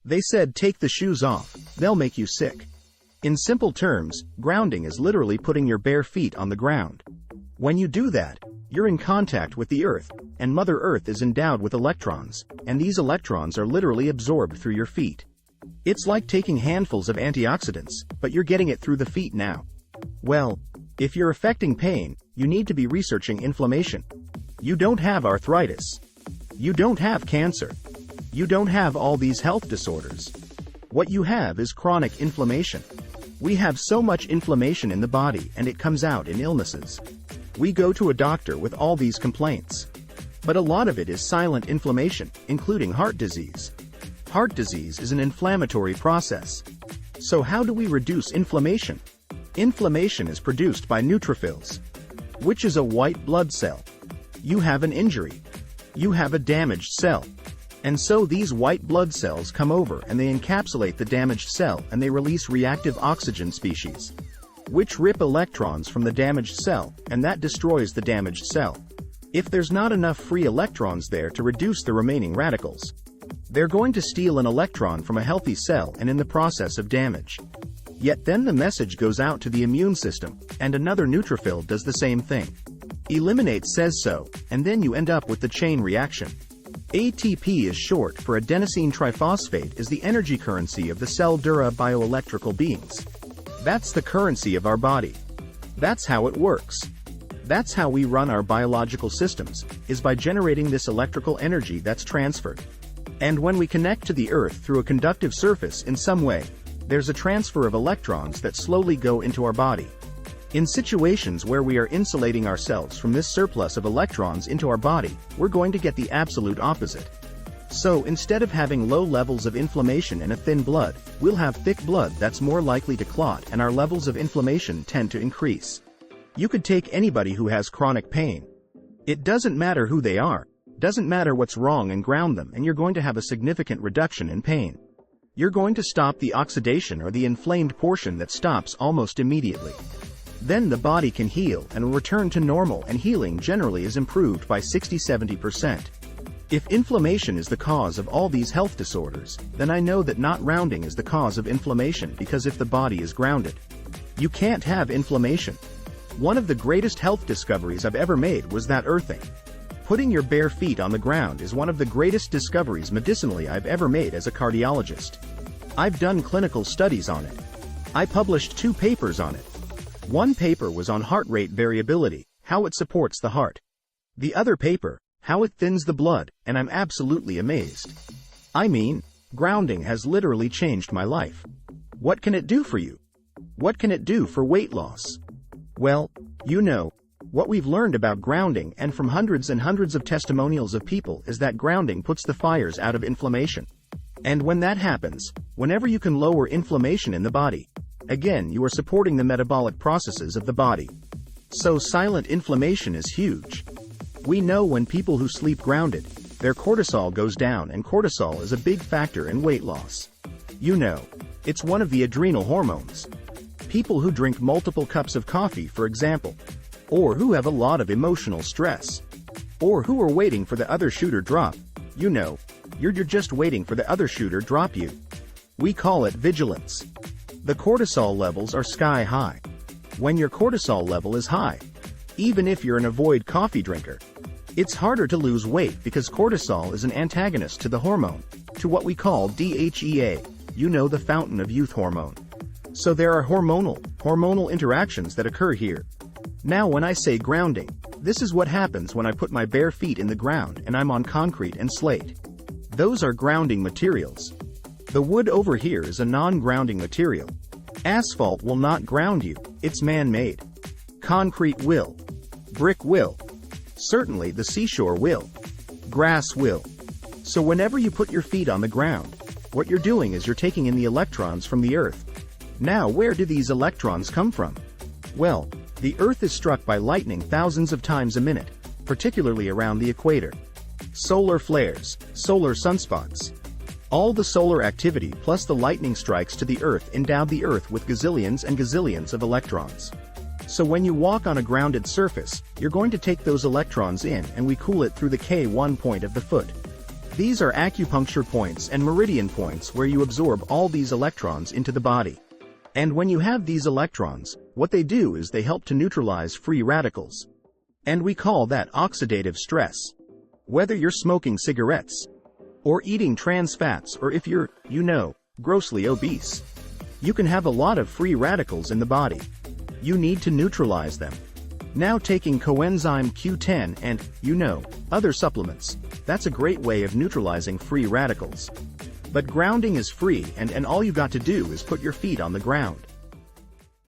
They said take the shoes off, they'll make you sick. In simple terms, grounding is literally putting your bare feet on the ground. When you do that, you're in contact with the Earth, and Mother Earth is endowed with electrons, and these electrons are literally absorbed through your feet. It's like taking handfuls of antioxidants, but you're getting it through the feet now. Well, if you're affecting pain, you need to be researching inflammation. You don't have arthritis. You don't have cancer. You don't have all these health disorders. What you have is chronic inflammation. We have so much inflammation in the body and it comes out in illnesses. We go to a doctor with all these complaints. But a lot of it is silent inflammation, including heart disease. Heart disease is an inflammatory process. So how do we reduce inflammation? Inflammation is produced by neutrophils, which is a white blood cell. You have an injury. You have a damaged cell. And so these white blood cells come over and they encapsulate the damaged cell and they release reactive oxygen species, which rip electrons from the damaged cell, and that destroys the damaged cell. If there's not enough free electrons there to reduce the remaining radicals, they're going to steal an electron from a healthy cell and in the process of damage. Yet then the message goes out to the immune system, and another neutrophil does the same thing. Eliminate says so, and then you end up with the chain reaction. ATP is short for adenosine triphosphate, is the energy currency of the cell dura bioelectrical beings. That's the currency of our body. That's how it works. That's how we run our biological systems, is by generating this electrical energy that's transferred. And when we connect to the Earth through a conductive surface in some way, there's a transfer of electrons that slowly go into our body. In situations where we are insulating ourselves from this surplus of electrons into our body, we're going to get the absolute opposite. So instead of having low levels of inflammation and a thin blood, we'll have thick blood that's more likely to clot and our levels of inflammation tend to increase. You could take anybody who has chronic pain. It doesn't matter who they are, doesn't matter what's wrong, and ground them and you're going to have a significant reduction in pain. You're going to stop the oxidation or the inflamed portion that stops almost immediately. Then the body can heal and return to normal, and healing generally is improved by 60–70%. If inflammation is the cause of all these health disorders, then I know that not rounding is the cause of inflammation, because if the body is grounded, you can't have inflammation. One of the greatest health discoveries I've ever made was that earthing. Putting your bare feet on the ground is one of the greatest discoveries medicinally I've ever made as a cardiologist. I've done clinical studies on it. I published 2 papers on it. One paper was on heart rate variability, how it supports the heart. The other paper, how it thins the blood, and I'm absolutely amazed. I mean, grounding has literally changed my life. What can it do for you? What can it do for weight loss? Well, you know, what we've learned about grounding and from hundreds and hundreds of testimonials of people is that grounding puts the fires out of inflammation. And when that happens, whenever you can lower inflammation in the body, again you are supporting the metabolic processes of the body. So silent inflammation is huge. We know when people who sleep grounded, their cortisol goes down, and cortisol is a big factor in weight loss. You know, it's one of the adrenal hormones. People who drink multiple cups of coffee, for example, or who have a lot of emotional stress, or who are waiting for the other shoe to drop, you know, you're just waiting for the other shoe to drop you. We call it vigilance. The cortisol levels are sky high. When your cortisol level is high, even if you're an avoid coffee drinker, it's harder to lose weight because cortisol is an antagonist to the hormone, to what we call DHEA, you know, the fountain of youth hormone. So there are hormonal interactions that occur here. Now when I say grounding, this is what happens when I put my bare feet in the ground and I'm on concrete and slate. Those are grounding materials. The wood over here is a non-grounding material. Asphalt will not ground you, it's man-made. Concrete will. Brick will. Certainly the seashore will. Grass will. So whenever you put your feet on the ground, what you're doing is you're taking in the electrons from the Earth. Now where do these electrons come from? Well, the Earth is struck by lightning thousands of times a minute, particularly around the equator. Solar flares, solar sunspots. All the solar activity plus the lightning strikes to the Earth endowed the Earth with gazillions and gazillions of electrons. So when you walk on a grounded surface, you're going to take those electrons in and we cool it through the K1 point of the foot. These are acupuncture points and meridian points where you absorb all these electrons into the body. And when you have these electrons, what they do is they help to neutralize free radicals. And we call that oxidative stress. Whether you're smoking cigarettes, or eating trans fats, or if you're, grossly obese, you can have a lot of free radicals in the body. You need to neutralize them. Now taking coenzyme Q10 and, other supplements, that's a great way of neutralizing free radicals. But grounding is free and all you got to do is put your feet on the ground.